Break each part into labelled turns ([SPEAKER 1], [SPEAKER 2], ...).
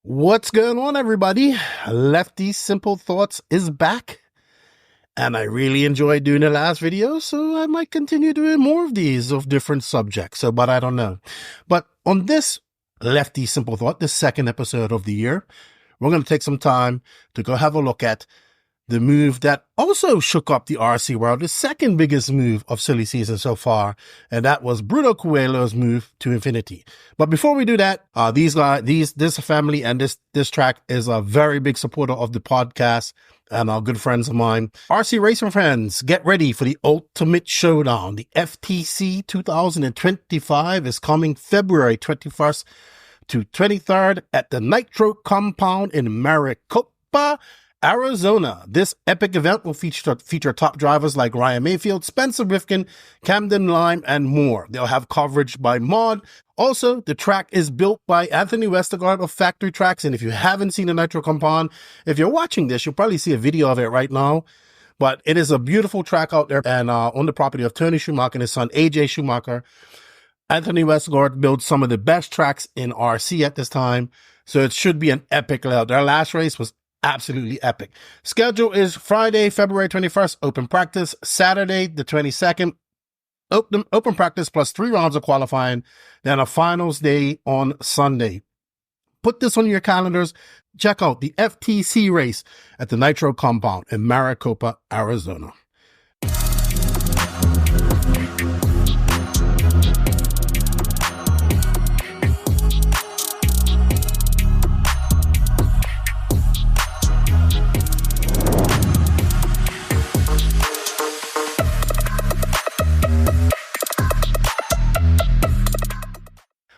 [SPEAKER 1] What's going on, everybody? Lefty Simple Thoughts is back, and I really enjoyed doing the last video, so I might continue doing more of these of different subjects, but I don't know. But on this Lefty Simple Thought, the second episode of the year, we're going to take some time to go have a look at the move that also shook up the RC world, the second biggest move of silly season so far, and that was Bruno Coelho's move to infinity. But before we do that, this family and this track is a very big supporter of the podcast and are good friends of mine. RC racing friends, get ready for the ultimate showdown. The FTC 2025 is coming February 21st to 23rd at the Nitro compound in Maricopa, Arizona. This epic event will feature top drivers like Ryan Mayfield, Spencer Rifkin, Camden Lime, and more. They'll have coverage by Mod. Also, the track is built by Anthony Westergaard of Factory Tracks, and if you haven't seen the Nitro compound, if you're watching this, you'll probably see a video of it right now. But it is a beautiful track out there, and on the property of Tony Schumacher and his son AJ Schumacher. Anthony Westergaard builds some of the best tracks in RC at this time, so it should be an epic layout. Their last race was absolutely epic. Schedule is Friday, February 21st, open practice. Saturday, the 22nd, open practice plus 3 rounds of qualifying. Then a finals day on Sunday. Put this on your calendars. Check out the FTC race at the Nitro compound in Maricopa, Arizona.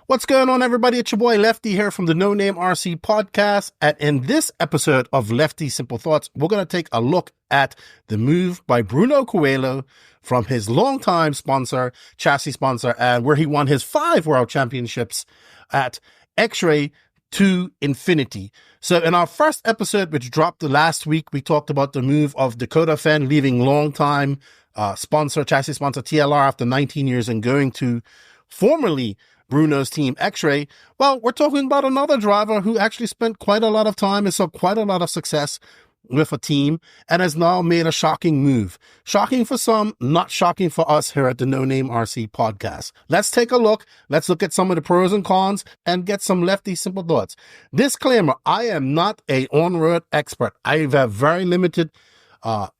[SPEAKER 1] What's going on, everybody? It's your boy Lefty here from the No Name RC Podcast. And in this episode of Lefty Simple Thoughts, we're going to take a look at the move by Bruno Coelho from his longtime sponsor, chassis sponsor, and where he won his 5 world championships at Xray to infinity. So in our first episode, which dropped last week, we talked about the move of Dakota Fenn leaving longtime chassis sponsor TLR after 19 years and going to formerly Bruno's team Xray. Well, we're talking about another driver who actually spent quite a lot of time and saw quite a lot of success with a team and has now made a shocking move. Shocking for some, not shocking for us here at the No Name RC Podcast. Let's take a look. Let's look at some of the pros and cons and get some Lefty Simple Thoughts. Disclaimer, I am not an on-road expert. I have very limited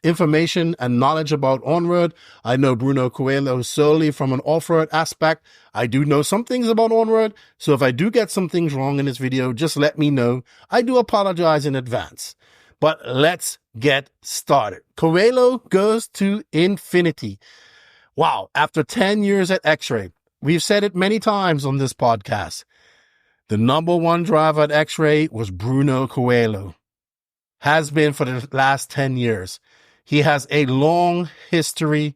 [SPEAKER 1] information and knowledge about on-road. I know Bruno Coelho solely from an off-road aspect. I do know some things about on-road, so if I do get some things wrong in this video, just let me know. I do apologize in advance. But let's get started. Coelho goes to infinity. Wow, after 10 years at Xray, we've said it many times on this podcast. The number one driver at Xray was Bruno Coelho. Has been for the last 10 years. He has a long history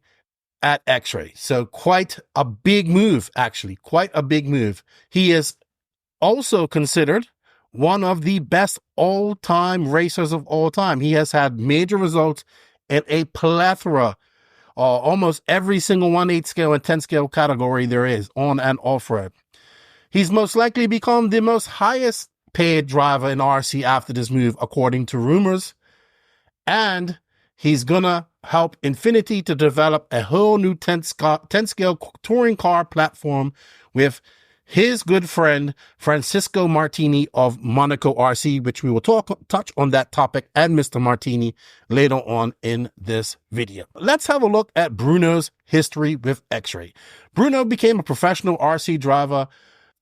[SPEAKER 1] at Xray. So quite a big move, actually. Quite a big move. He is also considered one of the best all-time racers of all time. He has had major results in a plethora, almost every single 1/8 scale and 10 scale category there is on and off-road. He's most likely become the most highest paid driver in RC after this move, according to rumors. And he's gonna help Infinity to develop a whole new 10 scale touring car platform with his good friend Francesco Martini of Monaco RC, which we will touch on that topic and Mr. Martini later on in this video. Let's have a look at Bruno's history with Xray. Bruno became a professional RC driver,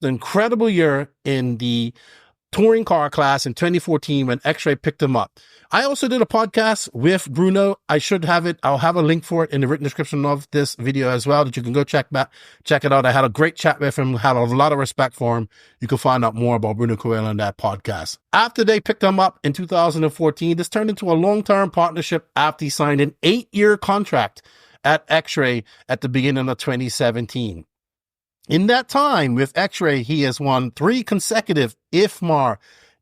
[SPEAKER 1] the incredible year in the touring car class in 2014 when Xray picked him up. I also did a podcast with Bruno. I should have it. I'll have a link for it in the written description of this video as well, that you can go check it out. I had a great chat with him, had a lot of respect for him. You can find out more about Bruno Coelho in that podcast. After they picked him up in 2014, this turned into a long-term partnership after he signed an 8-year contract at Xray at the beginning of 2017. In that time with Xray, he has won 3 consecutive IFMAR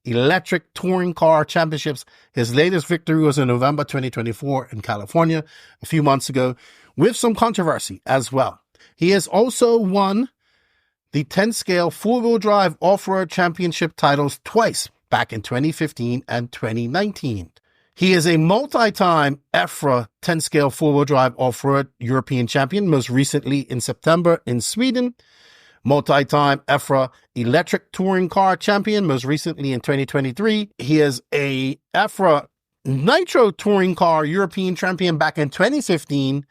[SPEAKER 1] electric touring car championships. His latest victory was in November 2024 in California, a few months ago, with some controversy as well. He has also won the 10 scale 4-wheel drive off-road championship titles twice, back in 2015 and 2019. He is a multi-time EFRA 10-scale four-wheel drive off-road European champion, most recently in September in Sweden. Multi-time EFRA electric touring car champion, most recently in 2023. He is a EFRA nitro touring car European champion back in 2015.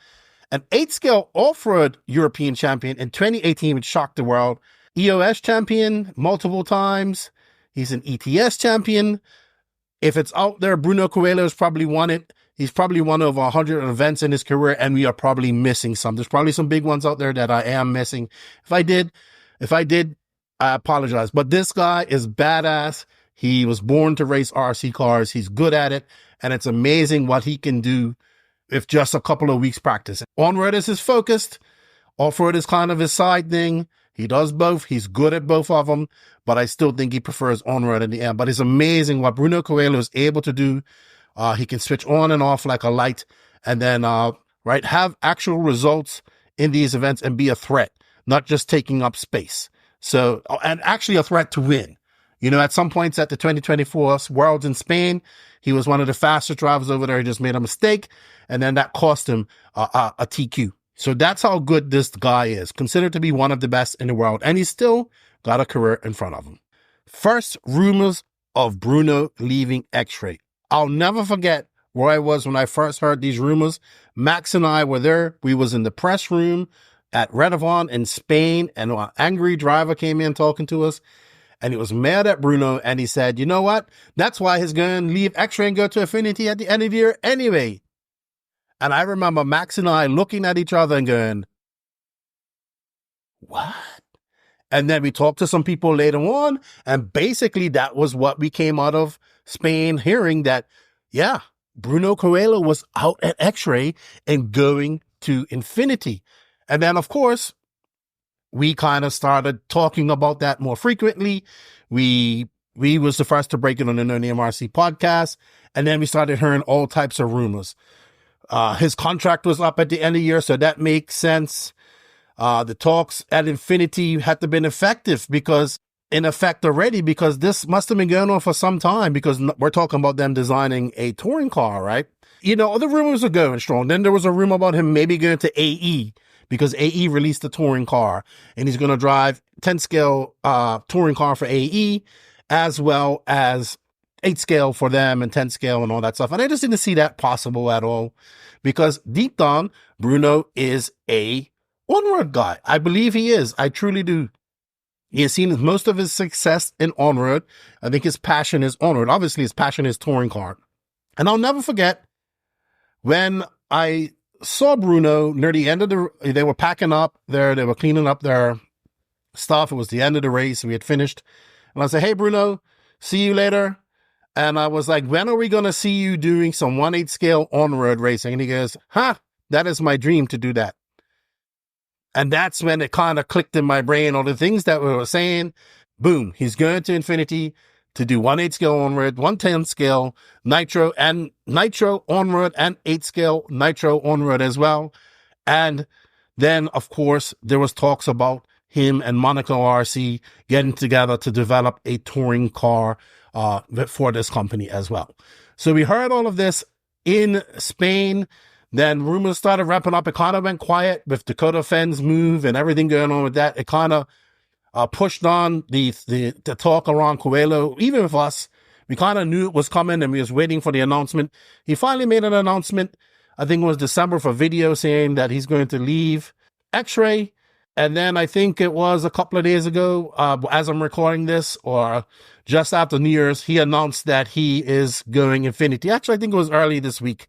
[SPEAKER 1] An 8-scale off-road European champion in 2018, which shocked the world. EOS champion multiple times. He's an ETS champion. If it's out there, Bruno Coelho has probably won it. He's probably won over 100 events in his career, and we are probably missing some. There's probably some big ones out there that I am missing. If I did, I apologize. But this guy is badass. He was born to race RC cars. He's good at it, and it's amazing what he can do with just a couple of weeks practice. On-road is his focus. Off-road is kind of his side thing. He does both. He's good at both of them, but I still think he prefers on-road in the end. But it's amazing what Bruno Coelho is able to do. He can switch on and off like a light and then, have actual results in these events and be a threat, not just taking up space. So, and actually a threat to win. You know, at some points at the 2024 Worlds in Spain, he was one of the fastest drivers over there. He just made a mistake, and then that cost him a TQ. So that's how good this guy is, considered to be one of the best in the world, and he's still got a career in front of him. First, rumors of Bruno leaving Xray. I'll never forget where I was when I first heard these rumors. Max and I were there. We was in the press room at Redovan in Spain, and an angry driver came in talking to us, and he was mad at Bruno, and he said, you know what? That's why he's going to leave Xray and go to Affinity at the end of the year anyway. And I remember Max and I looking at each other and going, what? And then we talked to some people later on, and basically that was what we came out of Spain hearing, that, yeah, Bruno Coelho was out at Xray and going to Infinity. And then, of course, we kind of started talking about that more frequently. We was the first to break it on the NNRC podcast, and then we started hearing all types of rumors. His contract was up at the end of the year, so that makes sense. The talks at Infinity had to been effective in effect already, because this must have been going on for some time, because we're talking about them designing a touring car, right? You know, the rumors are going strong. Then there was a rumor about him maybe going to AE, because AE released a touring car, and he's going to drive 10-scale touring car for AE, as well as 8-scale for them and 10-scale and all that stuff. And I just didn't see that possible at all, because deep down, Bruno is a on-road guy. I believe he is. I truly do. He has seen most of his success in on-road. I think his passion is on-road. Obviously, his passion is touring car. And I'll never forget when I saw Bruno near the end of they were packing up they were cleaning up their stuff. It was the end of the race. We had finished. And I said, hey, Bruno, see you later. And I was like, when are we going to see you doing some 1/8 scale on-road racing? And he goes, that is my dream to do that. And that's when it kind of clicked in my brain, all the things that we were saying. Boom, he's going to Infinity to do 1/8 scale on-road, 1/10 scale nitro on-road, and 8 scale nitro on-road as well. And then, of course, there was talks about him and Monaco RC getting together to develop a touring car for this company as well. So we heard all of this in Spain. Then rumors started ramping up. It kind of went quiet with Dakota Fenn's move and everything going on with that. It kind of pushed on the talk around Coelho. Even with us, we kind of knew it was coming, and we was waiting for the announcement. He finally made an announcement, I think it was December, for video, saying that he's going to leave Xray. And then I think it was a couple of days ago, as I'm recording this, or just after New Year's, he announced that he is going Infinity. Actually, I think it was early this week,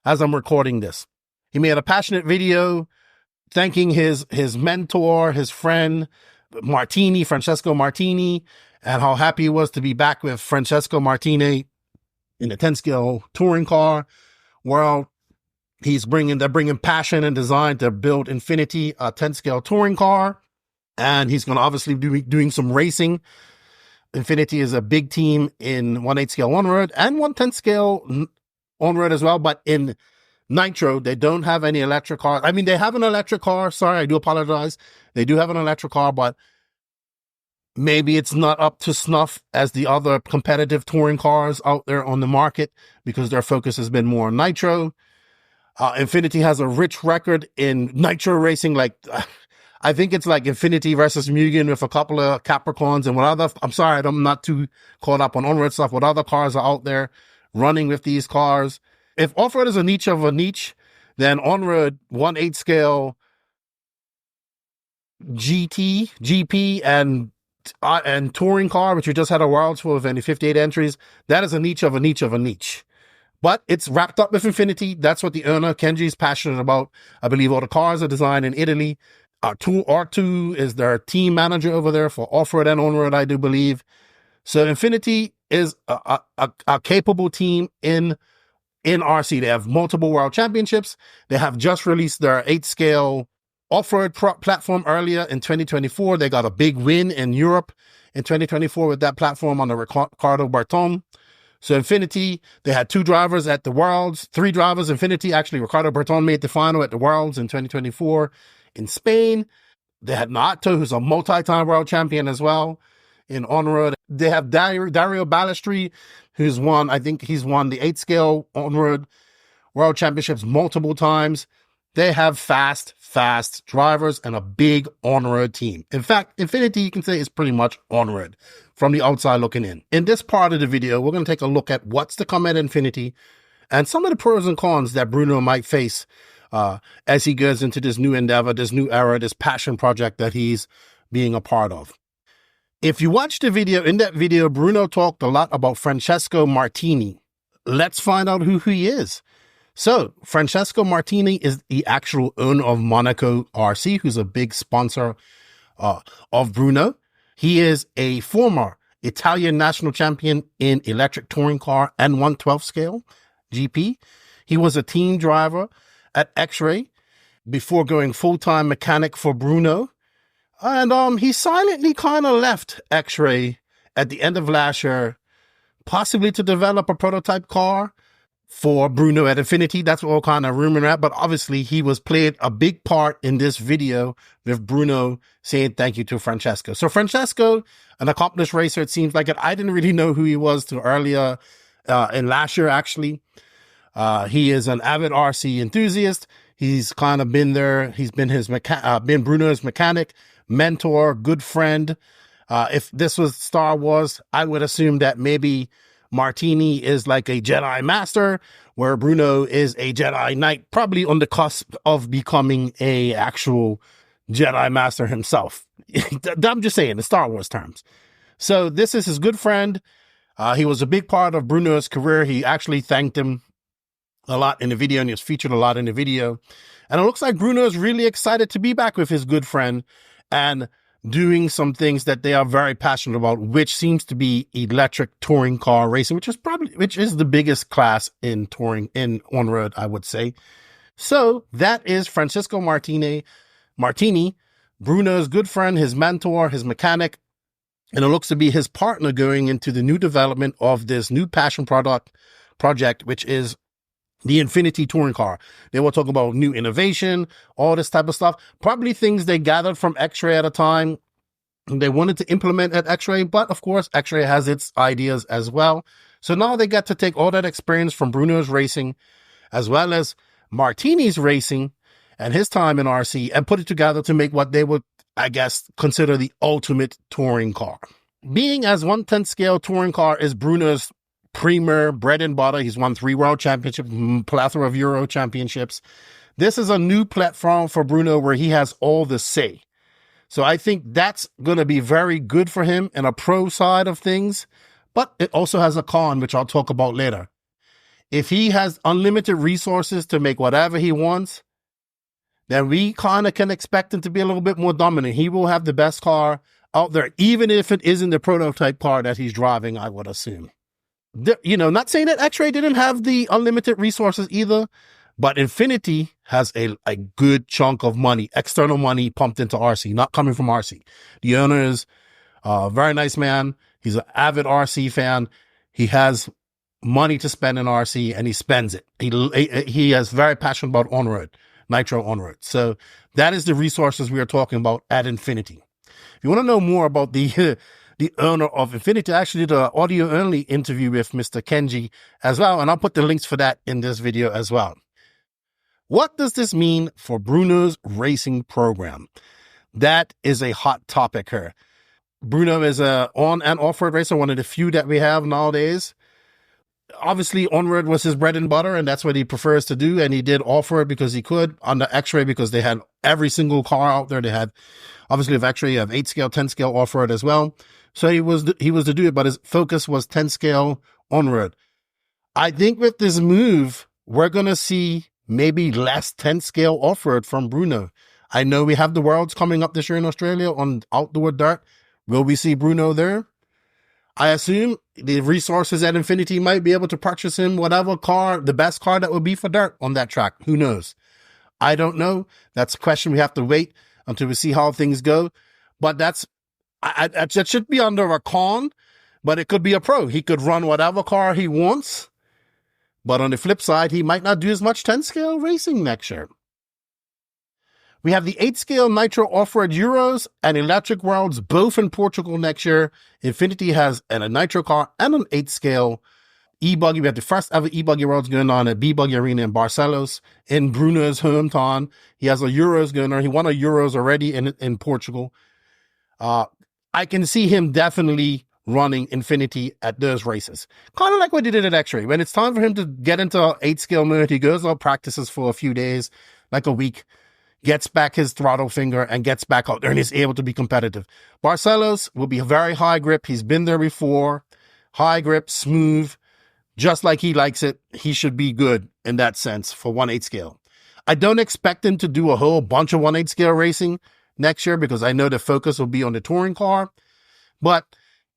[SPEAKER 1] as I'm recording this. He made a passionate video thanking his mentor, his friend, Francesco Martini, and how happy he was to be back with Francesco Martini in the 10-scale touring car world. They're bringing passion and design to build Infinity, a 10-scale touring car. And he's going to obviously be doing some racing. Infinity is a big team in 1/8 scale on-road and 1/10 scale on-road as well, but in nitro, they don't have any electric cars. I mean, they have an electric car. Sorry, I do apologize. They do have an electric car, but Maybe it's not up to snuff as the other competitive touring cars out there on the market because their focus has been more on nitro. Infinity has a rich record in nitro racing. Like, I think it's like Infinity versus Mugen with a couple of Capricorns and what other, I'm sorry, I'm not too caught up on ONROAD stuff. What other cars are out there running with these cars? If off-road is a niche of a niche, then ONROAD 1/8 scale GP and touring car, which we just had a Worlds for with any 58 entries, that is a niche of a niche of a niche. But it's wrapped up with Infinity. That's what the owner, Kenji, is passionate about. I believe all the cars are designed in Italy. R2 is their team manager over there for off-road and on-road, I do believe. So Infinity is a capable team in RC. They have multiple world championships. They have just released their 8-scale off-road platform earlier in 2024. They got a big win in Europe in 2024 with that platform on the Ricardo Berton. So Infinity, they had 2 drivers at the Worlds, 3 drivers. Infinity, actually, Ricardo Berton made the final at the Worlds in 2024 in Spain. They had Nato, who's a multi-time world champion as well in on-road. They have Dario Ballestri, who's won, I think he's won the 8-scale on-road world championships multiple times. They have fast drivers and a big on-road team. In fact, Infinity, you can say, is pretty much on-road from the outside looking in. In this part of the video, we're going to take a look at what's to come at Infinity and some of the pros and cons that Bruno might face as he goes into this new endeavor, this new era, this passion project that he's being a part of. If you watch the video, in that video, Bruno talked a lot about Francesco Martini. Let's find out who he is. So, Francesco Martini is the actual owner of Monaco RC, who's a big sponsor of Bruno. He is a former Italian national champion in electric touring car and 1/12 scale GP. He was a team driver at Xray before going full-time mechanic for Bruno. And he silently kind of left Xray at the end of last year, possibly to develop a prototype car for Bruno at Infinity. That's what we're kind of rumoring at. But obviously, he played a big part in this video with Bruno saying thank you to Francesco. So Francesco, an accomplished racer, it seems like it. I didn't really know who he was till earlier in last year, actually. He is an avid RC enthusiast. He's kind of been there. He's been been Bruno's mechanic, mentor, good friend. If this was Star Wars, I would assume that maybe Martini is like a Jedi Master, where Bruno is a Jedi Knight, probably on the cusp of becoming a actual Jedi Master himself. I'm just saying, in Star Wars terms. So this is his good friend. He was a big part of Bruno's career. He actually thanked him a lot in the video, and he was featured a lot in the video. And it looks like Bruno is really excited to be back with his good friend and doing some things that they are very passionate about, which seems to be electric touring car racing, which is the biggest class in touring in on-road, I would say. So that is Francesco Martini, Bruno's good friend, his mentor, his mechanic, and it looks to be his partner going into the new development of this new passion project, which is the Infinity touring car. They will talk about new innovation, all this type of stuff. Probably things they gathered from Xray at a time they wanted to implement at Xray, but of course, Xray has its ideas as well. So now they get to take all that experience from Bruno's racing, as well as Martini's racing and his time in RC, and put it together to make what they would, I guess, consider the ultimate touring car. Being as 1/10 scale touring car is Bruno's premier bread and butter. He's won 3 world championships, plethora of Euro championships. This is a new platform for Bruno where he has all the say. So I think that's going to be very good for him in a pro side of things, but it also has a con, which I'll talk about later. If he has unlimited resources to make whatever he wants, then we kind of can expect him to be a little bit more dominant. He will have the best car out there, even if it isn't the prototype car that he's driving, I would assume. Not saying that Xray didn't have the unlimited resources either, but Infinity has a good chunk of money, external money pumped into RC, not coming from RC. The owner is a very nice man. He's an avid RC fan. He has money to spend in RC, and he spends it. He is very passionate about on-road, nitro on-road. So that is the resources we are talking about at Infinity. you want to know more about the the owner of Infinity, I actually did an audio-only interview with Mr. Kenji as well, and I'll put the links for that in this video as well. What does this mean for Bruno's racing program? That is a hot topic here. Bruno is a on and off-road racer, one of the few that we have nowadays. Obviously, on-road was his bread and butter, and that's what he prefers to do. And he did off-road because he could on the Xray, because they had every single car out there. They had, obviously, with Xray, you have 8 scale, 10 scale off-road as well. So he was to do it, but his focus was 10 scale on-road. I think with this move, we're going to see maybe less 10 scale off-road from Bruno. I know we have the Worlds coming up this year in Australia on outdoor dirt. Will we see Bruno there? I assume the resources at Infinity might be able to purchase him whatever car, the best car that would be for dirt on that track. Who knows? I don't know. That's a question we have to wait until we see how things go. But that should be under a con, but it could be a pro. He could run whatever car he wants. But on the flip side, he might not do as much 10 scale racing next year. We have the 8 scale Nitro Off-Road Euros and Electric Worlds, both in Portugal next year. Infinity has a Nitro car and an 8 scale e-buggy. We have the first ever e-buggy Worlds going on at B-Buggy Arena in Barcelos, in Bruno's hometown. He has a Euros going on. He won a Euros already in Portugal. I can see him definitely running Infinity at those races. Kind of like what he did at Xray. When it's time for him to get into 8 scale mode, he goes out, practices for a few days, like a week, gets back his throttle finger and gets back out there and is able to be competitive. Barcelos will be very high grip. He's been there before. High grip, smooth, just like he likes it. He should be good in that sense for 1/8 scale. I don't expect him to do a whole bunch of 1/8 scale racing next year because I know the focus will be on the touring car, but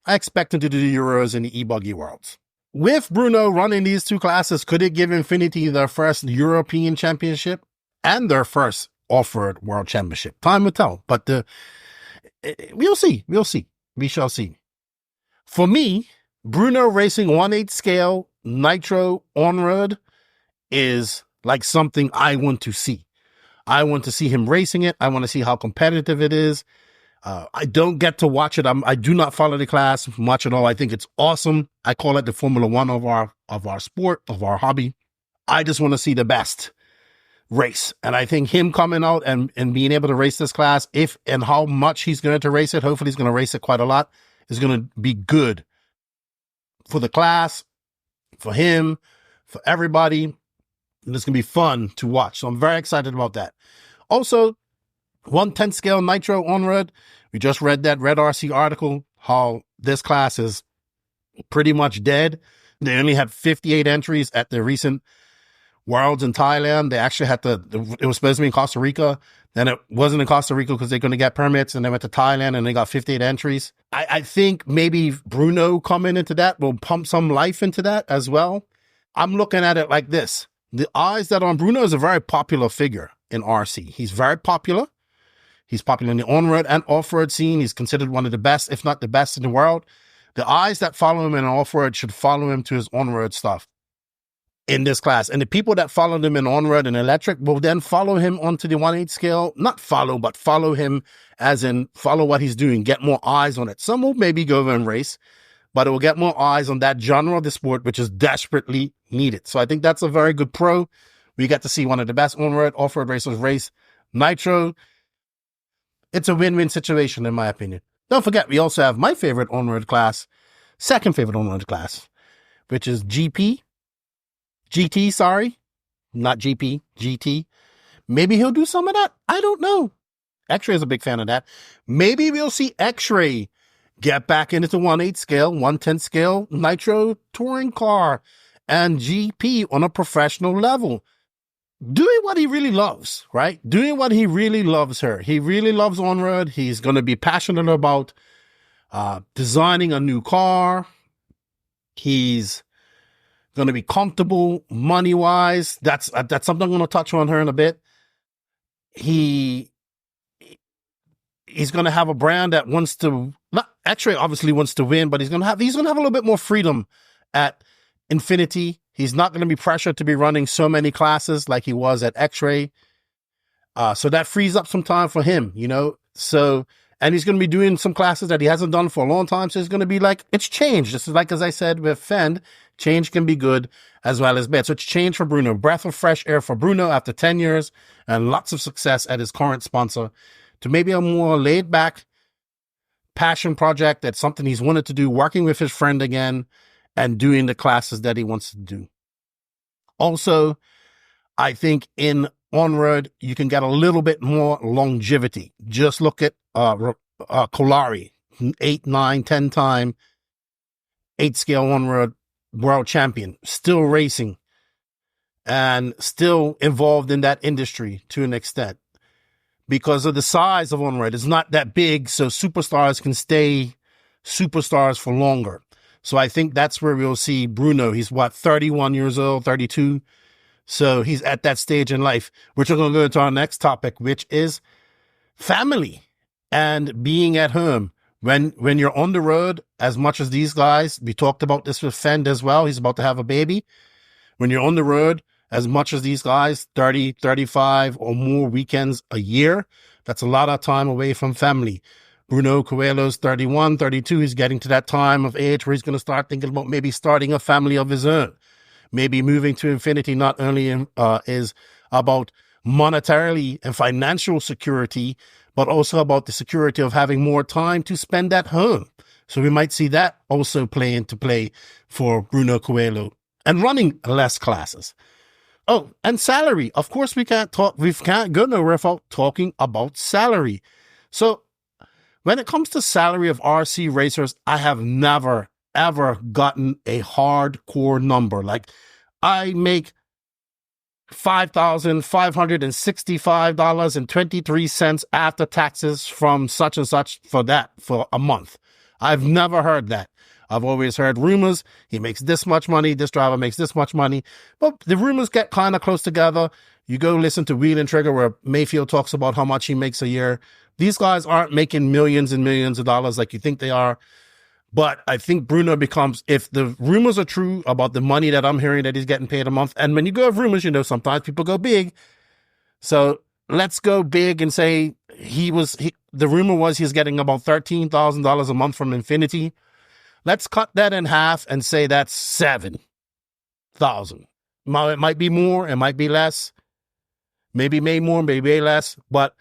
[SPEAKER 1] I expect him to do the Euros and the e-buggy Worlds. With Bruno running these two classes, could it give Infinity their first European championship and their first off-road world championship? Time will tell, but we'll see. We shall see. For me, Bruno racing 1/8 scale Nitro on-road is like something I want to see. I want to see him racing it. I want to see how competitive it is. I don't get to watch it. I do not follow the class much at all. I think it's awesome. I call it the Formula One of our sport, of our hobby. I just want to see the best race. And I think him coming out and being able to race this class, if and how much he's going to race it, hopefully he's going to race it quite a lot, is going to be good for the class, for him, for everybody. And it's going to be fun to watch. So I'm very excited about that. Also, 1/10 scale Nitro on-road. We just read that Red RC article, how this class is pretty much dead. They only had 58 entries at the recent Worlds in Thailand. They actually had it was supposed to be in Costa Rica. Then it wasn't in Costa Rica because they're going to get permits, and they went to Thailand and they got 58 entries. I think maybe Bruno coming into that will pump some life into that as well. I'm looking at it like this. The eyes that are on Bruno is a very popular figure in RC. He's very popular. He's popular in the on-road and off-road scene. He's considered one of the best, if not the best in the world. The eyes that follow him in off-road should follow him to his on-road stuff in this class. And the people that follow him in on-road and electric will then follow him onto the 1/8 scale. Not follow, but follow him as in follow what he's doing, get more eyes on it. Some will maybe go over and race, but it will get more eyes on that genre of the sport, which is desperately needed. So I think that's a very good pro. We get to see one of the best on-road, off-road racers race Nitro. It's a win-win situation, in my opinion. Don't forget, we also have my favorite on-road class, second favorite on-road class, which is GT, sorry. Not GP, GT. Maybe he'll do some of that. I don't know. Xray is a big fan of that. Maybe we'll see Xray get back into the 1/8 scale, 1/10 scale Nitro touring car and GP on a professional level. Doing what he really loves, right? Doing what he really loves here. He really loves on-road. He's going to be passionate about designing a new car. He's going to be comfortable money-wise. That's something I'm going to touch on here in a bit. He's going to have a brand that wants to, not Xray obviously wants to win, but he's going to have a little bit more freedom at Infinity. He's not going to be pressured to be running so many classes like he was at Xray. So that frees up some time for him, you know. So, And he's going to be doing some classes that he hasn't done for a long time. So it's going to be like, it's change. This is like, as I said, with Fend, change can be good as well as bad. So it's change for Bruno, breath of fresh air for Bruno after 10 years and lots of success at his current sponsor to maybe a more laid back passion project. That's something he's wanted to do, working with his friend again and doing the classes that he wants to do. Also, I think in ONROAD, you can get a little bit more longevity. Just look at Kolari, 8, 9, 10 time 8 scale ONROAD world champion, still racing and still involved in that industry to an extent because of the size of ONROAD. It's not that big, so superstars can stay superstars for longer. So I think that's where we'll see Bruno. He's 31 years old, 32. So he's at that stage in life, which we're going to go into our next topic, which is family and being at home. When you're on the road, as much as these guys, we talked about this with Fend as well. He's about to have a baby. When you're on the road, as much as these guys, 30, 35 or more weekends a year, that's a lot of time away from family. Bruno Coelho's 31, 32. He's getting to that time of age where he's going to start thinking about maybe starting a family of his own. Maybe moving to infinity not only is about monetarily and financial security, but also about the security of having more time to spend at home. So we might see that also play into play for Bruno Coelho and running less classes. Oh, and salary. Of course, we can't go nowhere without talking about salary. So when it comes to salary of RC racers, I have never, ever gotten a hardcore number. Like I make $5,565.23 after taxes from such and such for a month. I've never heard that. I've always heard rumors. He makes this much money. This driver makes this much money. But the rumors get kind of close together. You go listen to Wheel and Trigger where Mayfield talks about how much he makes a year. These guys aren't making millions and millions of dollars like you think they are. But I think Bruno becomes, if the rumors are true about the money that I'm hearing that he's getting paid a month, and when you go have rumors, sometimes people go big. So let's go big and say the rumor was he's getting about $13,000 a month from Infinity. Let's cut that in half and say that's $7,000. It might be more, it might be less. Maybe more, maybe less. But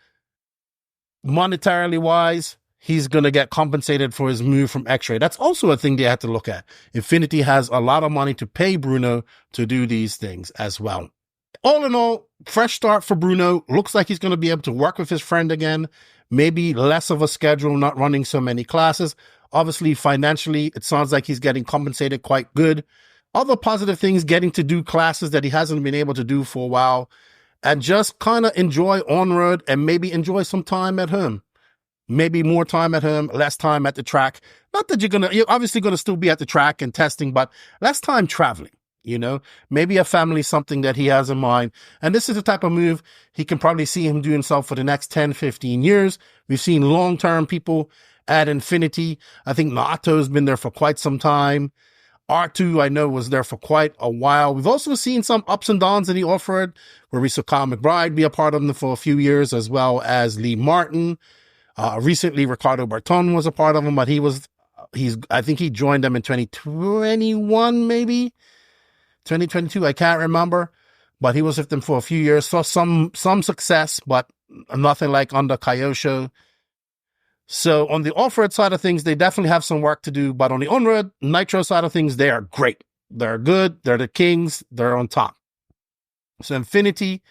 [SPEAKER 1] monetarily wise, he's going to get compensated for his move from Xray. That's also a thing they have to look at. Infinity has a lot of money to pay Bruno to do these things as well. All in all, fresh start for Bruno. Looks like he's going to be able to work with his friend again. Maybe less of a schedule, not running so many classes. Obviously, financially, it sounds like he's getting compensated quite good. Other positive things, getting to do classes that he hasn't been able to do for a while. And just kind of enjoy on-road and maybe enjoy some time at home. Maybe more time at home, less time at the track. Not that you're obviously going to still be at the track and testing, but less time traveling, maybe a family, something that he has in mind. And this is the type of move he can probably see him doing himself for the next 10, 15 years. We've seen long-term people at Infinity. I think Nato's been there for quite some time. R2, I know, was there for quite a while. We've also seen some ups and downs in the off-road where we saw Kyle McBride be a part of them for a few years, as well as Lee Martin. Recently, Ricardo Berton was a part of him, but I think he joined them in 2021, maybe 2022. I can't remember, but he was with them for a few years. Saw some success, but nothing like under Kyosho. So on the off-road side of things, they definitely have some work to do, but on the on-road nitro side of things, they are great. They're good. They're the kings. They're on top. So Infinity,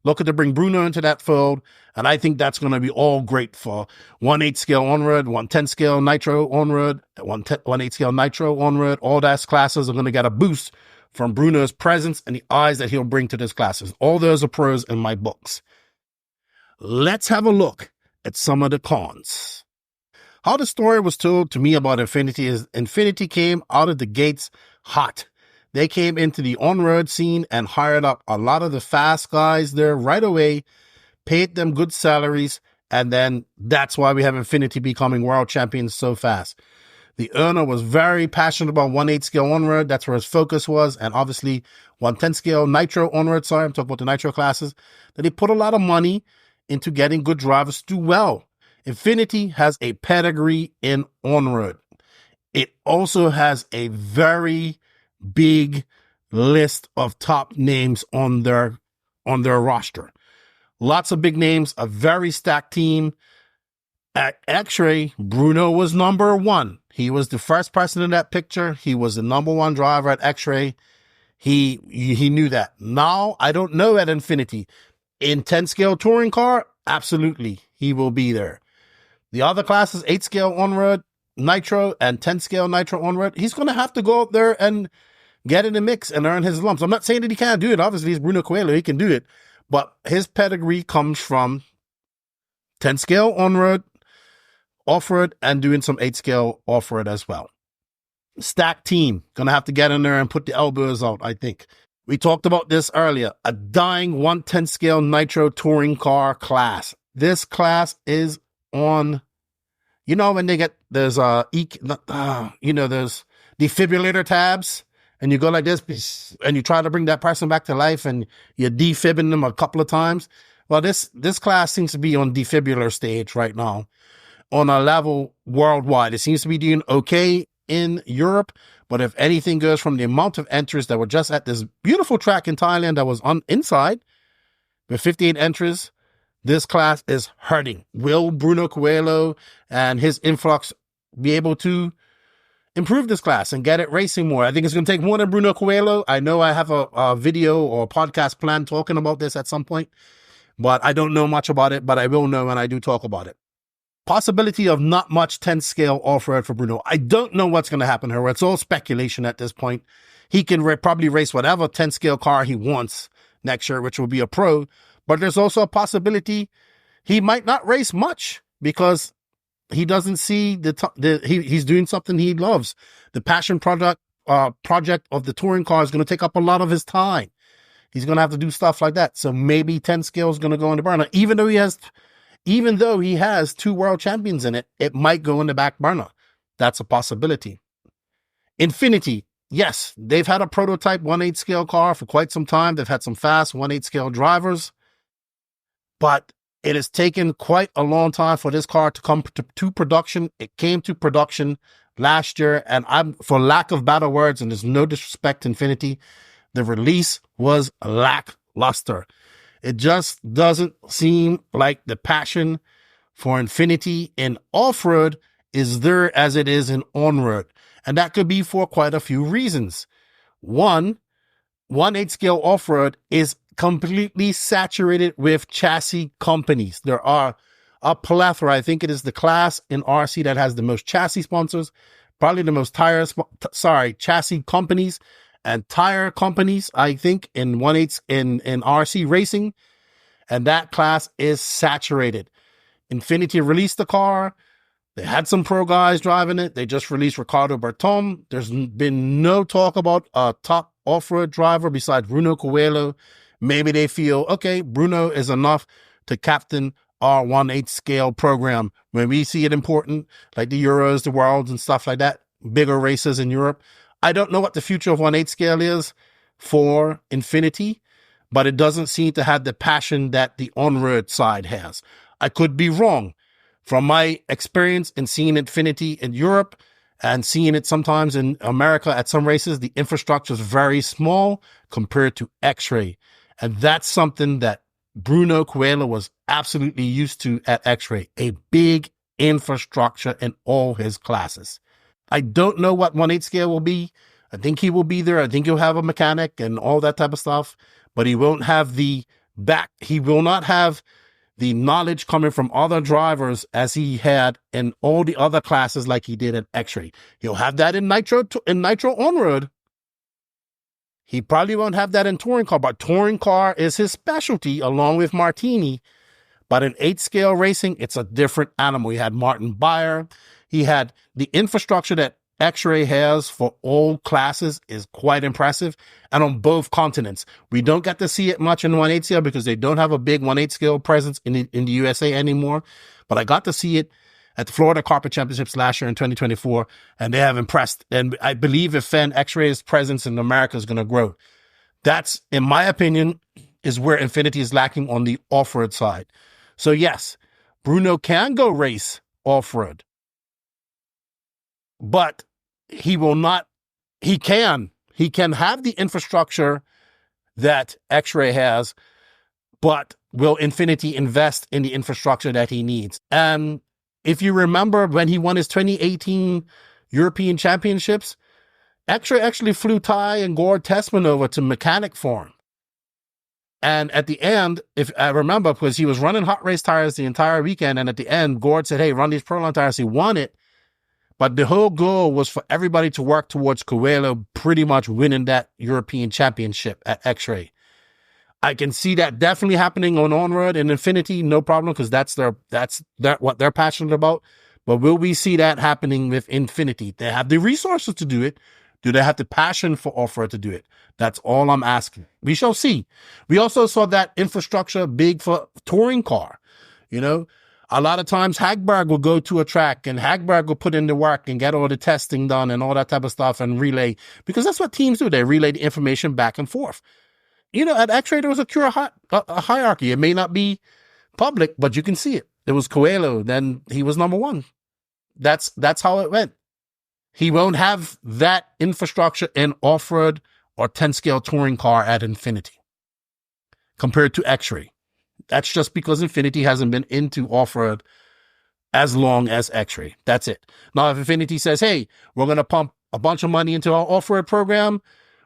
[SPEAKER 1] looking to bring Bruno into that fold. And I think that's going to be all great for 1/8 scale on-road, 1/10 scale nitro on-road, 1/8 scale nitro on-road. All those classes are going to get a boost from Bruno's presence and the eyes that he'll bring to those classes. All those are pros in my books. Let's have a look at some of the cons. How the story was told to me about Infinity is Infinity came out of the gates hot. They came into the on-road scene and hired up a lot of the fast guys there right away, paid them good salaries, and then that's why we have Infinity becoming world champions so fast. The owner was very passionate about 1/8 scale on-road. That's where his focus was. And obviously 1/10 scale nitro on-road. Sorry, I'm talking about the nitro classes. That he put a lot of money into getting good drivers to do well. Infinity has a pedigree in on-road. It also has a very big list of top names on their roster. Lots of big names, a very stacked team. At Xray, Bruno was number one. He was the first person in that picture. He was the number one driver at Xray. He knew that. Now, I don't know at Infinity. In 10 scale touring car, absolutely, he will be there. The other classes, 8 scale on-road nitro and 10 scale nitro on-road, he's going to have to go up there and get in the mix and earn his lumps. I'm not saying that he can't do it. Obviously, he's Bruno Coelho. He can do it. But his pedigree comes from 10 scale on-road, off-road, and doing some 8 scale off-road as well. Stacked team. Going to have to get in there and put the elbows out, I think. We talked about this earlier. A dying 110 scale nitro touring car class. This class is on, when they get, there's there's defibrillator tabs, and you go like this, and you try to bring that person back to life, and you're defibbing them a couple of times. Well, this class seems to be on defibrillator stage right now, on a level worldwide. It seems to be doing okay in Europe, but if anything goes from the amount of entries that were just at this beautiful track in Thailand that was on inside, with 58 entries, this class is hurting. Will Bruno Coelho and his influx be able to improve this class and get it racing more? I think it's going to take more than Bruno Coelho. I know I have a video or a podcast plan talking about this at some point, but I don't know much about it, but I will know when I do talk about it. Possibility of not much 10 scale off-road for Bruno. I don't know what's going to happen here. It's all speculation at this point. He can probably race whatever 10 scale car he wants next year, which will be a pro. But there's also a possibility he might not race much because he doesn't see he's doing something he loves. The passion project of the touring car is going to take up a lot of his time. He's going to have to do stuff like that. So maybe 10 scale is going to go in the burner, even though he has 2 world champions in it. It might go in the back burner. That's a possibility. Infinity. Yes, they've had a prototype 1/8 scale car for quite some time. They've had some fast 1/8 scale drivers, but it has taken quite a long time for this car to come to production. It came to production last year, and for lack of better words, and there's no disrespect to Infinity, the release was lackluster. It just doesn't seem like the passion for Infinity in off-road is there as it is in on-road. And that could be for quite a few reasons. 1/8 scale off-road is completely saturated with chassis companies. There are a plethora. I think it is the class in RC that has the most chassis sponsors, probably the most chassis companies and tire companies, I think, in 1/8 in RC racing. And that class is saturated. Infinity released the car. They had some pro guys driving it. They just released Ricardo Berton. There's been no talk about a top off-road driver besides Bruno Coelho. Maybe they feel, okay, Bruno is enough to captain our 1/8 scale program. When we see it important, like the Euros, the Worlds, and stuff like that, bigger races in Europe. I don't know what the future of 1/8 scale is for Infinity, but it doesn't seem to have the passion that the on-road side has. I could be wrong. From my experience in seeing Infinity in Europe and seeing it sometimes in America at some races, the infrastructure is very small compared to Xray. And that's something that Bruno Coelho was absolutely used to at Xray, a big infrastructure in all his classes. I don't know what 1/8 scale will be. I think he will be there. I think he'll have a mechanic and all that type of stuff, but he won't have he will not have the knowledge coming from other drivers as he had in all the other classes like he did at Xray. He'll have that in Nitro on-road. He probably won't have that in touring car, but touring car is his specialty along with Martini. But in 8 scale racing, it's a different animal. He had Martin Beyer. He had the infrastructure that Xray has for all classes is quite impressive, and on both continents. We don't get to see it much in 1/8 scale because they don't have a big 1/8 scale presence in the USA anymore. But I got to see it at the Florida Carpet Championships last year in 2024, and they have impressed. And I believe if Xray's presence in America is going to grow. That's, in my opinion, is where Infinity is lacking on the off-road side. So yes, Bruno can go race off-road, but he will not. He can have the infrastructure that Xray has, but will Infinity invest in the infrastructure that he needs? And if you remember when he won his 2018 European Championships, Xray actually flew Ty and Gord Tessman over to mechanic for him. And at the end, if I remember, because he was running hot race tires the entire weekend, and at the end, Gord said, hey, run these Proline tires. He won it. But the whole goal was for everybody to work towards Coelho pretty much winning that European Championship at Xray. I can see that definitely happening on ONROAD and Infinity, no problem, because that's what they're passionate about. But will we see that happening with Infinity? They have the resources to do it. Do they have the passion for off-road to do it? That's all I'm asking. We shall see. We also saw that infrastructure big for touring car. You know, a lot of times HagBerg will go to a track and HagBerg will put in the work and get all the testing done and all that type of stuff and relay, because that's what teams do. They relay the information back and forth. You know, at Xray, there was a hierarchy. It may not be public, but you can see it. It was Coelho, then he was number one. That's how it went. He won't have that infrastructure in off-road or 10-scale touring car at Infinity compared to Xray. That's just because Infinity hasn't been into off-road as long as Xray. That's it. Now, if Infinity says, hey, we're going to pump a bunch of money into our off-road program,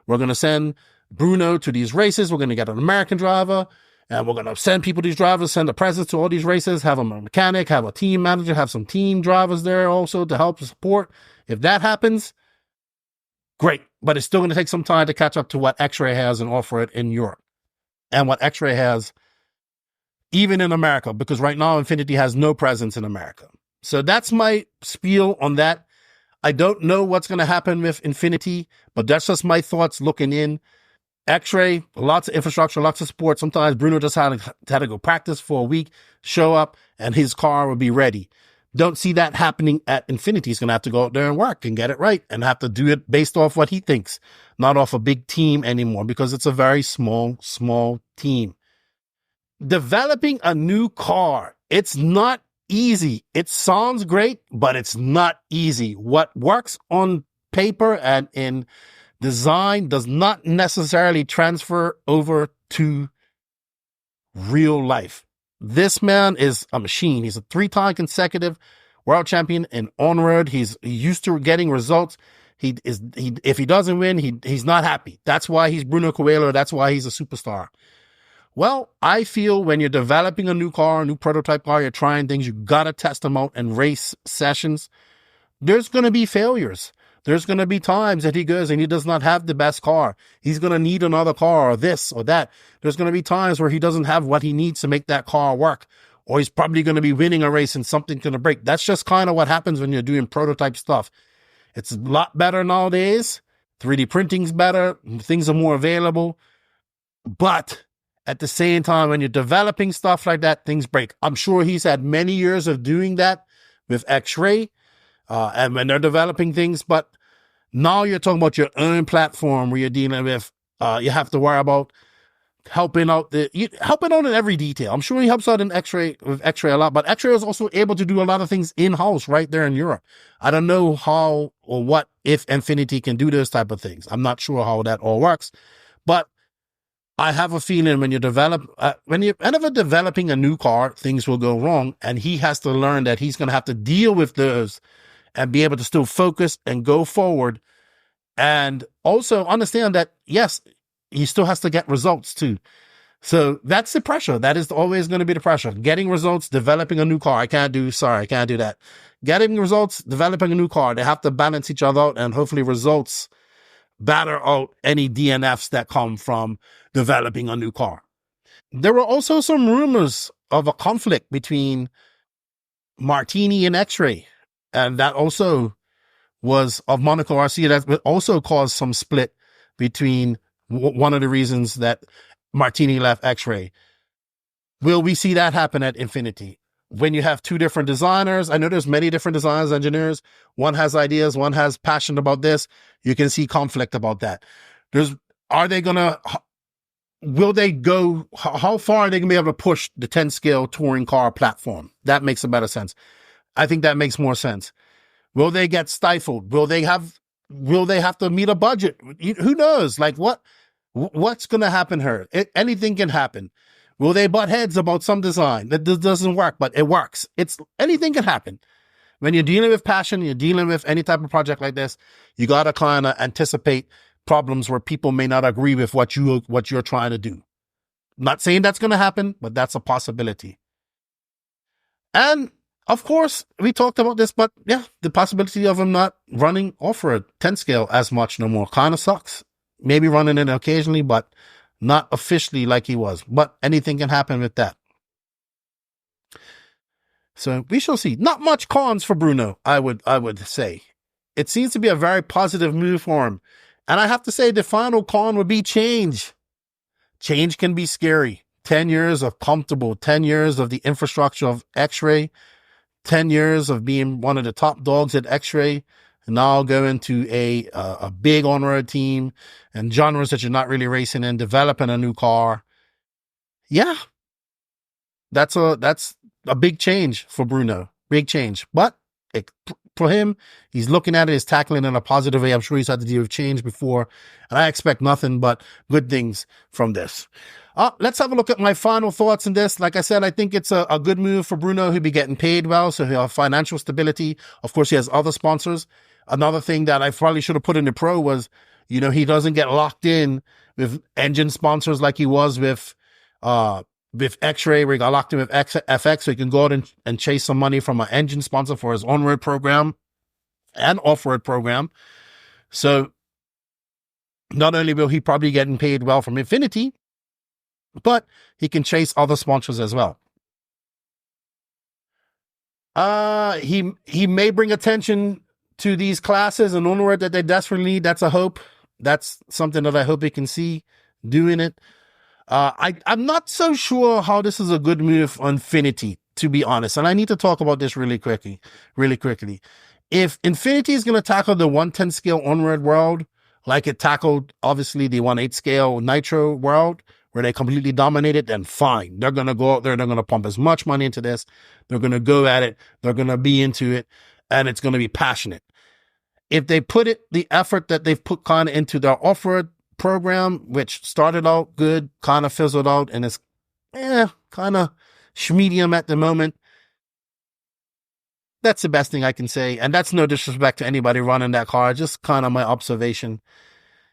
[SPEAKER 1] we're going to send Bruno to these races, we're going to get an American driver, and we're going to send people these drivers, send the presence to all these races, have a mechanic, have a team manager, have some team drivers there also to help support. If that happens, great. But it's still going to take some time to catch up to what Xray has and offer it in Europe and what Xray has even in America, because right now Infinity has no presence in America. So that's my spiel on that. I don't know what's going to happen with Infinity, but that's just my thoughts looking in. Xray, lots of infrastructure, lots of support. Sometimes Bruno just had to go practice for a week, show up, and his car will be ready. Don't see that happening at Infinity. He's going to have to go out there and work and get it right and have to do it based off what he thinks, not off a big team anymore, because it's a very small team. Developing a new car, it's not easy. It sounds great, but it's not easy. What works on paper and in design does not necessarily transfer over to real life. This man is a machine. He's a 3-time consecutive world champion in ONROAD. He's used to getting results. If he doesn't win, he's not happy. That's why he's Bruno Coelho. That's why he's a superstar. Well, I feel when you're developing a new car, a new prototype car, you're trying things, you got to test them out in race sessions. There's going to be failures. There's going to be times that he goes and he does not have the best car. He's going to need another car or this or that. There's going to be times where he doesn't have what he needs to make that car work. Or he's probably going to be winning a race and something's going to break. That's just kind of what happens when you're doing prototype stuff. It's a lot better nowadays. 3D printing's better. Things are more available. But at the same time, when you're developing stuff like that, things break. I'm sure he's had many years of doing that with Xray. And when they're developing things, but now you're talking about your own platform where you're dealing with, you have to worry about helping out in every detail. I'm sure he helps out in with Xray a lot, but Xray is also able to do a lot of things in-house right there in Europe. I don't know how or what if Infinity can do those type of things. I'm not sure how that all works, but I have a feeling when you're developing a new car, things will go wrong, and he has to learn that he's going to have to deal with those and be able to still focus and go forward. And also understand that, yes, he still has to get results too. So that's the pressure. That is always going to be the pressure. Getting results, developing a new car. I can't do that. Getting results, developing a new car. They have to balance each other out, and hopefully results batter out any DNFs that come from developing a new car. There were also some rumors of a conflict between Martini and Xray. And that also was of Monaco RC. That also caused some split between one of the reasons that Martini left Xray. Will we see that happen at Infinity? When you have two different designers, I know there's many different designers, engineers. One has ideas, one has passion about this. You can see conflict about that. Are they going to will they go, how far are they going to be able to push the 10 scale touring car platform? That makes a better sense. I think that makes more sense. Will they get stifled? Will they have to meet a budget? Who knows? Like what's going to happen here? Anything can happen. Will they butt heads about some design that doesn't work, but it works? Anything can happen. When you're dealing with passion, you're dealing with any type of project like this, you got to kind of anticipate problems where people may not agree with what you're trying to do. Not saying that's going to happen, but that's a possibility. And of course, we talked about this, but yeah, the possibility of him not running off-road 10 scale as much no more kind of sucks. Maybe running it occasionally, but not officially like he was. But anything can happen with that. So we shall see. Not much cons for Bruno, I would say. It seems to be a very positive move for him. And I have to say the final con would be change. Change can be scary. 10 years of comfortable, 10 years of the infrastructure of Xray, 10 years of being one of the top dogs at Xray, and now going to a big on-road team and genres that you're not really racing in, developing a new car. Yeah, that's a big change for Bruno. Big change. But for him, he's looking at it, he's tackling it in a positive way. I'm sure he's had to deal with change before, and I expect nothing but good things from this. Let's have a look at my final thoughts on this. Like I said, I think it's a good move for Bruno. He'll be getting paid well, so he'll have financial stability. Of course, he has other sponsors. Another thing that I probably should have put in the pro was, he doesn't get locked in with engine sponsors like he was with Xray, where he got locked in with FX, so he can go out and chase some money from an engine sponsor for his on-road program and off-road program. So not only will he probably getting paid well from Infinity, but he can chase other sponsors as well. He may bring attention to these classes and onward that they desperately need. That's a hope. That's something that I hope he can see doing it. I'm not so sure how this is a good move on Infinity, to be honest. And I need to talk about this really quickly. If Infinity is going to tackle the 110 scale onward world, like it tackled, obviously, the 1/8 scale nitro world, where they completely dominated, then fine. They're going to go out there. They're going to pump as much money into this. They're going to go at it. They're going to be into it. And it's going to be passionate. If they put the effort that they've put kind of into their off-road program, which started out good, kind of fizzled out, and is kind of medium at the moment, that's the best thing I can say. And that's no disrespect to anybody running that car, just kind of my observation.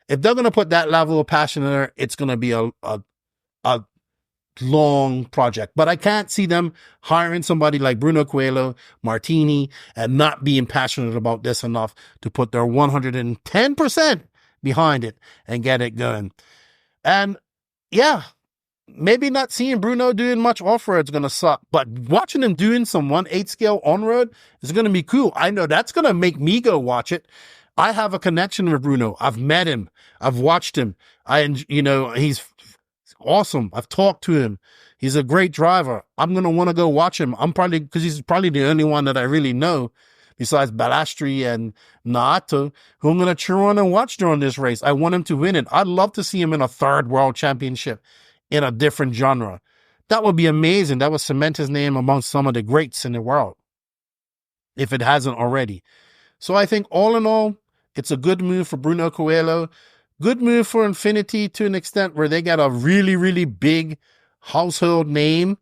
[SPEAKER 1] If they're going to put that level of passion in there, it's going to be a long project. But I can't see them hiring somebody like Bruno Coelho, Martini, and not being passionate about this enough to put their 110% behind it and get it going. And yeah, maybe not seeing Bruno doing much off-road is going to suck, but watching him doing some 1/8 scale on-road is going to be cool. I know that's going to make me go watch it. I have a connection with Bruno. I've met him. I've watched him. He's awesome. I've talked to him. He's a great driver. I'm going to want to go watch him. Because he's probably the only one that I really know besides Balastri and Naato, who I'm going to cheer on and watch during this race. I want him to win it. I'd love to see him in a third world championship in a different genre. That would be amazing. That would cement his name amongst some of the greats in the world, if it hasn't already. So I think all in all, it's a good move for Bruno Coelho. Good move for Infinity to an extent where they got a really, really big household name.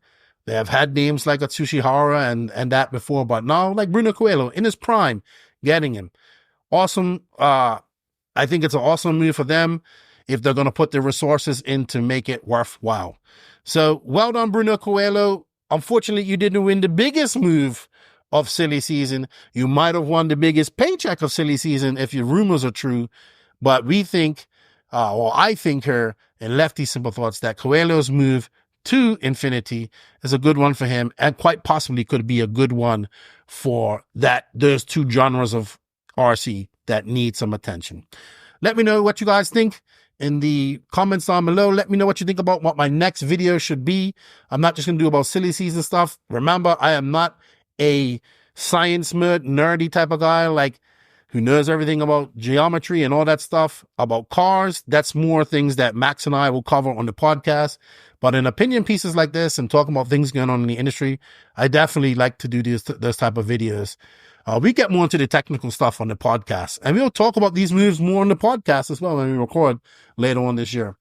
[SPEAKER 1] They have had names like Atsushihara and that before, but now like Bruno Coelho in his prime, getting him. Awesome. I think it's an awesome move for them if they're going to put their resources in to make it worthwhile. So well done, Bruno Coelho. Unfortunately, you didn't win the biggest move of silly season. You might have won the biggest paycheck of silly season if your rumors are true. But we think, I think here in Lefty Simple Thoughts, that Coelho's move to Infinity is a good one for him, and quite possibly could be a good one for those two genres of RC that need some attention. Let me know what you guys think in the comments down below. Let me know what you think about what my next video should be. I'm not just going to do about silly season stuff. Remember, I am not a science nerdy type of guy. Like, who knows everything about geometry and all that stuff. About cars, that's more things that Max and I will cover on the podcast. But in opinion pieces like this and talking about things going on in the industry, I definitely like to do those type of videos. We get more into the technical stuff on the podcast, and we'll talk about these moves more on the podcast as well when we record later on this year.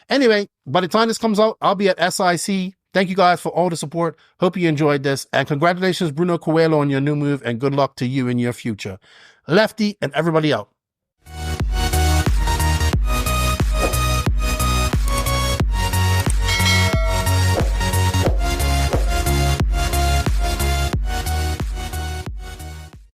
[SPEAKER 1] Anyway, by the time this comes out, I'll be at SIC. Thank you guys for all the support. Hope you enjoyed this, and congratulations, Bruno Coelho, on your new move, and good luck to you in your future. Lefty and everybody out.